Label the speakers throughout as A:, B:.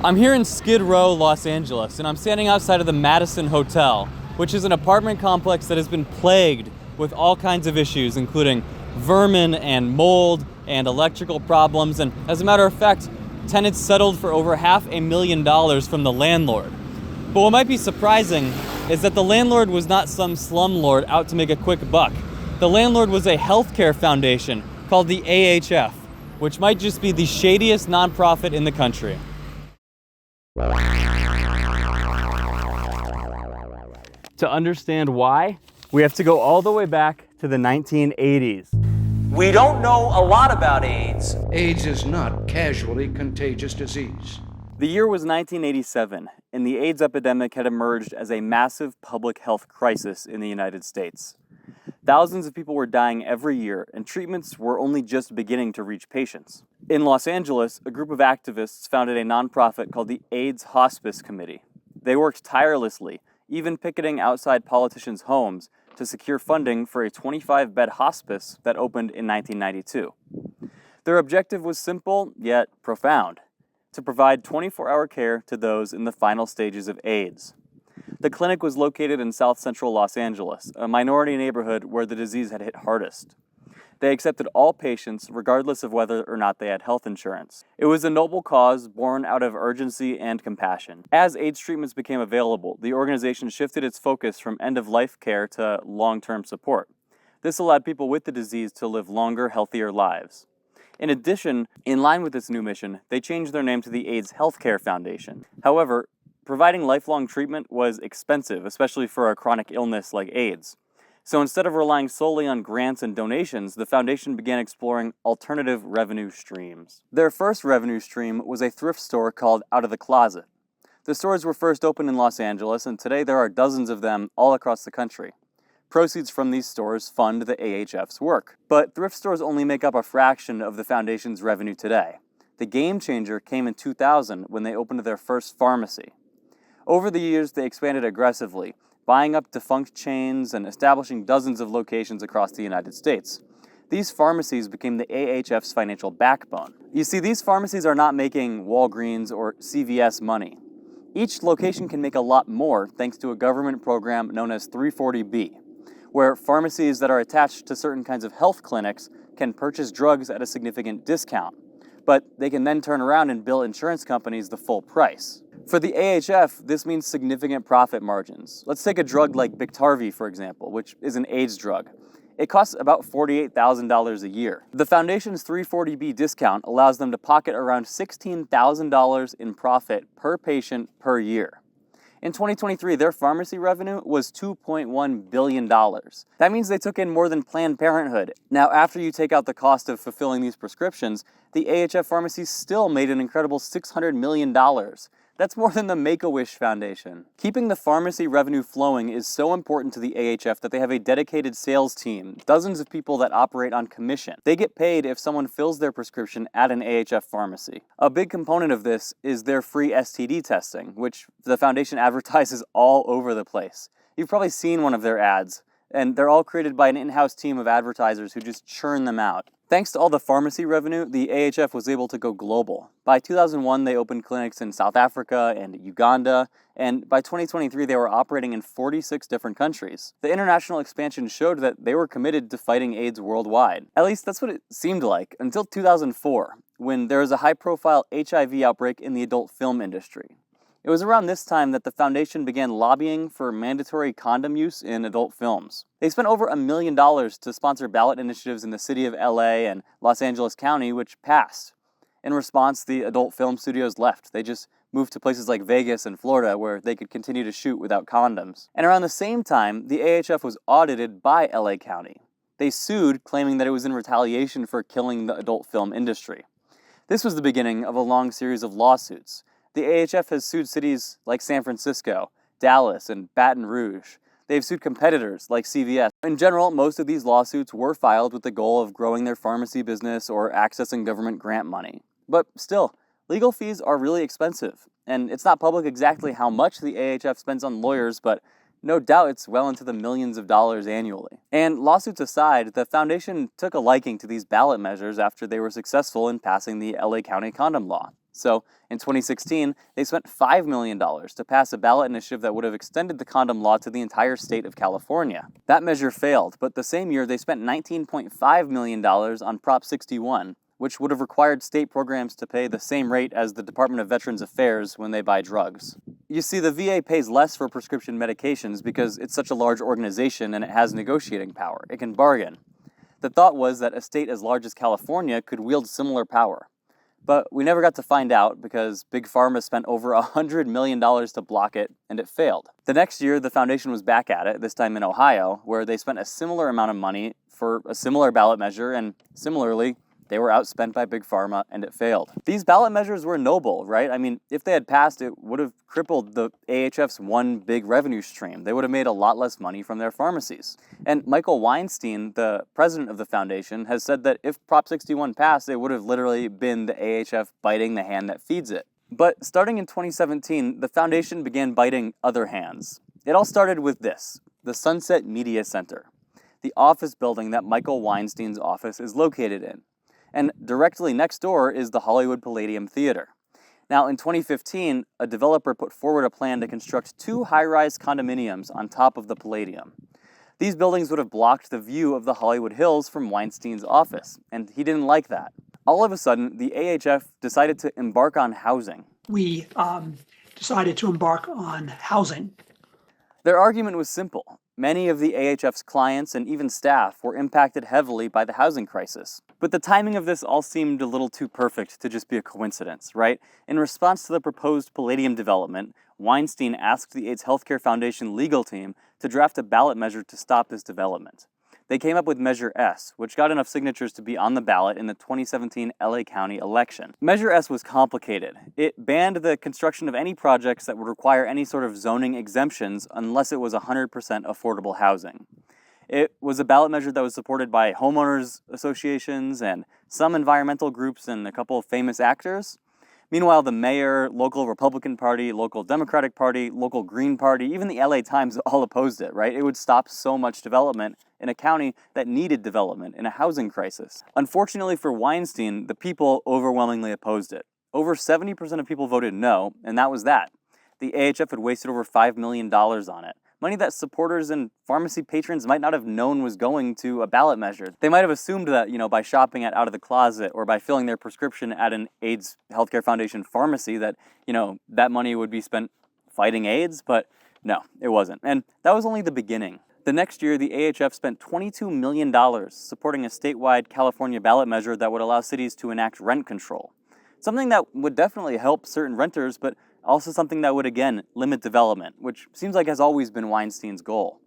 A: I'm here in Skid Row, Los Angeles, and I'm standing outside of the Madison Hotel, which is an apartment complex that has been plagued with all kinds of issues, including vermin and mold and electrical problems. And as a matter of fact, tenants settled for over $500,000 from the landlord. But what might be surprising is that the landlord was not some slumlord out to make a quick buck. The landlord was a healthcare foundation called the AHF, which might just be the shadiest nonprofit in the country. To understand why, we have to go all the way back to the 1980s.
B: We don't know a lot about AIDS.
C: AIDS is not casually contagious disease.
A: The year was 1987, and the AIDS epidemic had emerged as a massive public health crisis in the United States. Thousands of people were dying every year, and treatments were only just beginning to reach patients. In Los Angeles, a group of activists founded a nonprofit called the AIDS Hospice Committee. They worked tirelessly, even picketing outside politicians' homes to secure funding for a 25-bed hospice that opened in 1992. Their objective was simple, yet profound: to provide 24-hour care to those in the final stages of AIDS. The clinic was located in South Central Los Angeles, a minority neighborhood where the disease had hit hardest. They accepted all patients, regardless of whether or not they had health insurance. It was a noble cause born out of urgency and compassion. As AIDS treatments became available, the organization shifted its focus from end-of-life care to long-term support. This allowed people with the disease to live longer, healthier lives. In addition, in line with this new mission, they changed their name to the AIDS Healthcare Foundation. However, providing lifelong treatment was expensive, especially for a chronic illness like AIDS. So instead of relying solely on grants and donations, the foundation began exploring alternative revenue streams. Their first revenue stream was a thrift store called Out of the Closet. The stores were first opened in Los Angeles, and today there are dozens of them all across the country. Proceeds from these stores fund the AHF's work. But thrift stores only make up a fraction of the foundation's revenue today. The game changer came in 2000 when they opened their first pharmacy. Over the years, they expanded aggressively, buying up defunct chains and establishing dozens of locations across the United States. These pharmacies became the AHF's financial backbone. You see, these pharmacies are not making Walgreens or CVS money. Each location can make a lot more thanks to a government program known as 340B, where pharmacies that are attached to certain kinds of health clinics can purchase drugs at a significant discount, but they can then turn around and bill insurance companies the full price. For the AHF, this means significant profit margins. Let's take a drug like Biktarvy, for example, which is an AIDS drug. It costs about $48,000 a year. The foundation's 340B discount allows them to pocket around $16,000 in profit per patient per year. In 2023, their pharmacy revenue was $2.1 billion. That means they took in more than Planned Parenthood. Now, after you take out the cost of fulfilling these prescriptions, the AHF pharmacies still made an incredible $600 million. That's more than the Make-A-Wish Foundation. Keeping the pharmacy revenue flowing is so important to the AHF that they have a dedicated sales team, dozens of people that operate on commission. They get paid if someone fills their prescription at an AHF pharmacy. A big component of this is their free STD testing, which the foundation advertises all over the place. You've probably seen one of their ads, and they're all created by an in-house team of advertisers who just churn them out. Thanks to all the pharmacy revenue, the AHF was able to go global. By 2001, they opened clinics in South Africa and Uganda, and by 2023, they were operating in 46 different countries. The international expansion showed that they were committed to fighting AIDS worldwide. At least that's what it seemed like, until 2004, when there was a high-profile HIV outbreak in the adult film industry. It was around this time that the foundation began lobbying for mandatory condom use in adult films. They spent over $1 million to sponsor ballot initiatives in the city of LA and Los Angeles County, which passed. In response, the adult film studios left. They just moved to places like Vegas and Florida where they could continue to shoot without condoms. And around the same time, the AHF was audited by LA County. They sued, claiming that it was in retaliation for killing the adult film industry. This was the beginning of a long series of lawsuits. The AHF has sued cities like San Francisco, Dallas, and Baton Rouge. They've sued competitors like CVS. In general, most of these lawsuits were filed with the goal of growing their pharmacy business or accessing government grant money. But still, legal fees are really expensive, and it's not public exactly how much the AHF spends on lawyers, but no doubt it's well into the millions of dollars annually. And lawsuits aside, the foundation took a liking to these ballot measures after they were successful in passing the LA County condom law. So, in 2016, they spent $5 million to pass a ballot initiative that would have extended the condom law to the entire state of California. That measure failed, but the same year they spent $19.5 million on Prop 61, which would have required state programs to pay the same rate as the Department of Veterans Affairs when they buy drugs. You see, the VA pays less for prescription medications because it's such a large organization and it has negotiating power. It can bargain. The thought was that a state as large as California could wield similar power. But we never got to find out because Big Pharma spent over $100 million to block it, and it failed. The next year, the foundation was back at it, this time in Ohio, where they spent a similar amount of money for a similar ballot measure, and similarly, they were outspent by Big Pharma, and it failed. These ballot measures were noble, right? I mean, if they had passed, it would have crippled the AHF's one big revenue stream. They would have made a lot less money from their pharmacies. And Michael Weinstein, the president of the foundation, has said that if Prop 61 passed, it would have literally been the AHF biting the hand that feeds it. But starting in 2017, the foundation began biting other hands. It all started with this, the Sunset Media Center, the office building that Michael Weinstein's office is located in. And directly next door is the Hollywood Palladium Theater. Now, in 2015, a developer put forward a plan to construct 2 high-rise condominiums on top of the Palladium. These buildings would have blocked the view of the Hollywood Hills from Weinstein's office, and he didn't like that. All of a sudden, the AHF decided to embark on housing.
D: We decided to embark on housing.
A: Their argument was simple. Many of the AHF's clients and even staff were impacted heavily by the housing crisis. But the timing of this all seemed a little too perfect to just be a coincidence, right? In response to the proposed Palladium development, Weinstein asked the AIDS Healthcare Foundation legal team to draft a ballot measure to stop this development. They came up with Measure S, which got enough signatures to be on the ballot in the 2017 LA County election. Measure S was complicated. It banned the construction of any projects that would require any sort of zoning exemptions unless it was 100% affordable housing. It was a ballot measure that was supported by homeowners associations and some environmental groups and a couple of famous actors. Meanwhile, the mayor, local Republican Party, local Democratic Party, local Green Party, even the LA Times all opposed it, right? It would stop so much development in a county that needed development in a housing crisis. Unfortunately for Weinstein, the people overwhelmingly opposed it. Over 70% of people voted no, and that was that. The AHF had wasted over $5 million on it. Money that supporters and pharmacy patrons might not have known was going to a ballot measure. They might have assumed that, by shopping at Out of the Closet or by filling their prescription at an AIDS Healthcare Foundation pharmacy that, that money would be spent fighting AIDS, but no, it wasn't. And that was only the beginning. The next year, the AHF spent $22 million supporting a statewide California ballot measure that would allow cities to enact rent control. Something that would definitely help certain renters, but also something that would, again, limit development, which seems like has always been Weinstein's goal.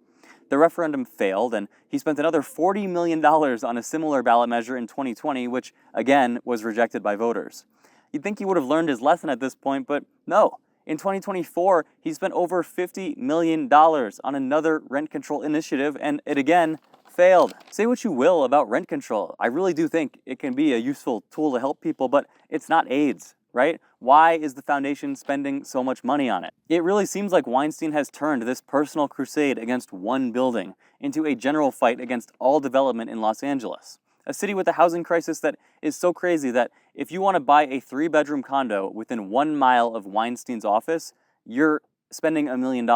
A: The referendum failed, and he spent another $40 million on a similar ballot measure in 2020, which, again, was rejected by voters. You'd think he would have learned his lesson at this point, but no. In 2024, he spent over $50 million on another rent control initiative, and it again failed. Say what you will about rent control. I really do think it can be a useful tool to help people, but it's not AIDS, right? Why is the foundation spending so much money on it? It really seems like Weinstein has turned this personal crusade against one building into a general fight against all development in Los Angeles, a city with a housing crisis that is so crazy that if you want to buy a 3-bedroom condo within 1 mile of Weinstein's office, you're spending $1 million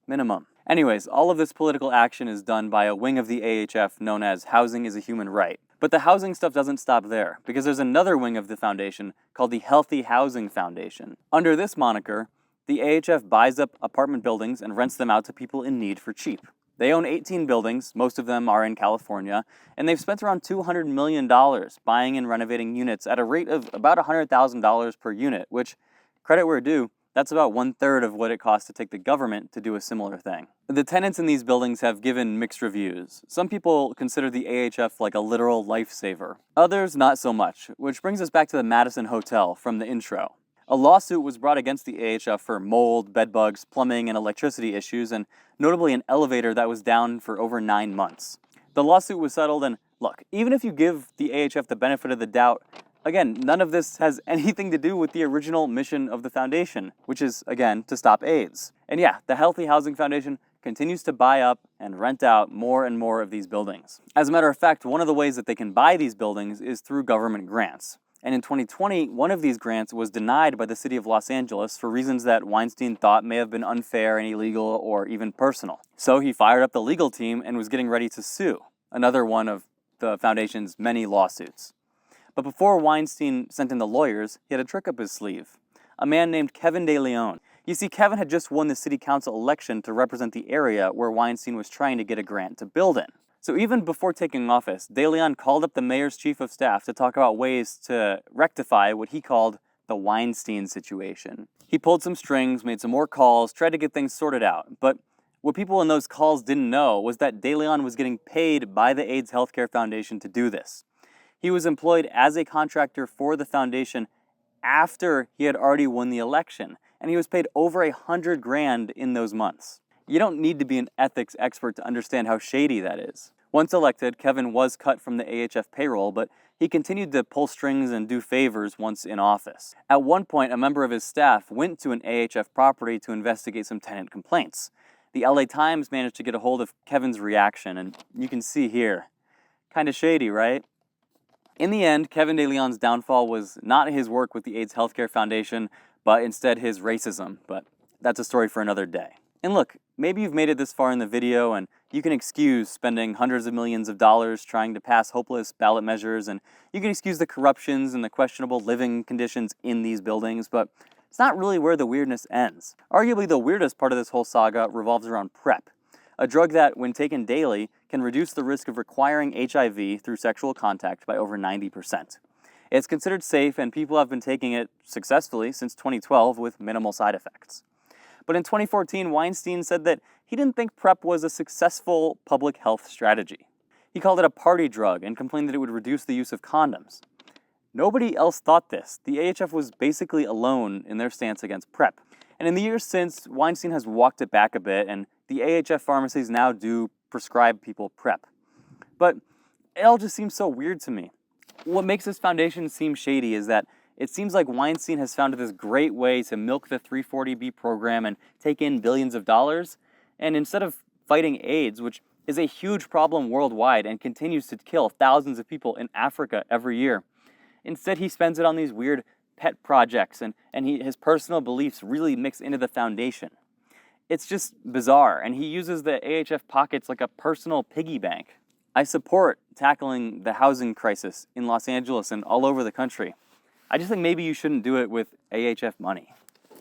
A: minimum. Anyways, all of this political action is done by a wing of the AHF known as Housing is a Human Right. But the housing stuff doesn't stop there, because there's another wing of the foundation called the Healthy Housing Foundation. Under this moniker, the AHF buys up apartment buildings and rents them out to people in need for cheap. They own 18 buildings, most of them are in California, and they've spent around $200 million buying and renovating units at a rate of about $100,000 per unit, which, credit where due, that's about 1/3 of what it costs to take the government to do a similar thing. The tenants in these buildings have given mixed reviews. Some people consider the AHF like a literal lifesaver. Others, not so much, which brings us back to the Madison Hotel from the intro. A lawsuit was brought against the AHF for mold, bedbugs, plumbing, and electricity issues, and notably an elevator that was down for over 9 months. The lawsuit was settled, and look, even if you give the AHF the benefit of the doubt, again, none of this has anything to do with the original mission of the foundation, which is, again, to stop AIDS. And yeah, the Healthy Housing Foundation continues to buy up and rent out more and more of these buildings. As a matter of fact, one of the ways that they can buy these buildings is through government grants. And in 2020, one of these grants was denied by the city of Los Angeles for reasons that Weinstein thought may have been unfair and illegal or even personal. So he fired up the legal team and was getting ready to sue, another one of the foundation's many lawsuits. But before Weinstein sent in the lawyers, he had a trick up his sleeve. A man named Kevin De Leon. You see, Kevin had just won the city council election to represent the area where Weinstein was trying to get a grant to build in. So even before taking office, De Leon called up the mayor's chief of staff to talk about ways to rectify what he called the Weinstein situation. He pulled some strings, made some more calls, tried to get things sorted out. But what people in those calls didn't know was that De Leon was getting paid by the AIDS Healthcare Foundation to do this. He was employed as a contractor for the foundation after he had already won the election, and he was paid over $100,000 in those months. You don't need to be an ethics expert to understand how shady that is. Once elected, Kevin was cut from the AHF payroll, but he continued to pull strings and do favors once in office. At one point, a member of his staff went to an AHF property to investigate some tenant complaints. The LA Times managed to get a hold of Kevin's reaction, and you can see here. Kind of shady, right? In the end, Kevin De Leon's downfall was not his work with the AIDS Healthcare Foundation, but instead his racism. But that's a story for another day. And look, maybe you've made it this far in the video and you can excuse spending hundreds of millions of dollars trying to pass hopeless ballot measures, and you can excuse the corruptions and the questionable living conditions in these buildings, but it's not really where the weirdness ends. Arguably the weirdest part of this whole saga revolves around PrEP, a drug that, when taken daily, can reduce the risk of acquiring HIV through sexual contact by over 90%. It's considered safe, and people have been taking it successfully since 2012 with minimal side effects. But in 2014, Weinstein said that he didn't think PrEP was a successful public health strategy. He called it a party drug and complained that it would reduce the use of condoms. Nobody else thought this. The AHF was basically alone in their stance against PrEP. And in the years since, Weinstein has walked it back a bit, and the AHF pharmacies now do prescribe people PrEP. But it all just seems so weird to me. What makes this foundation seem shady is that it seems like Weinstein has found this great way to milk the 340B program and take in billions of dollars, and instead of fighting AIDS, which is a huge problem worldwide and continues to kill thousands of people in Africa every year, instead he spends it on these weird pet projects, and his personal beliefs really mix into the foundation. It's just bizarre, and he uses the AHF pockets like a personal piggy bank. I support tackling the housing crisis in Los Angeles and all over the country. I just think maybe you shouldn't do it with AHF money.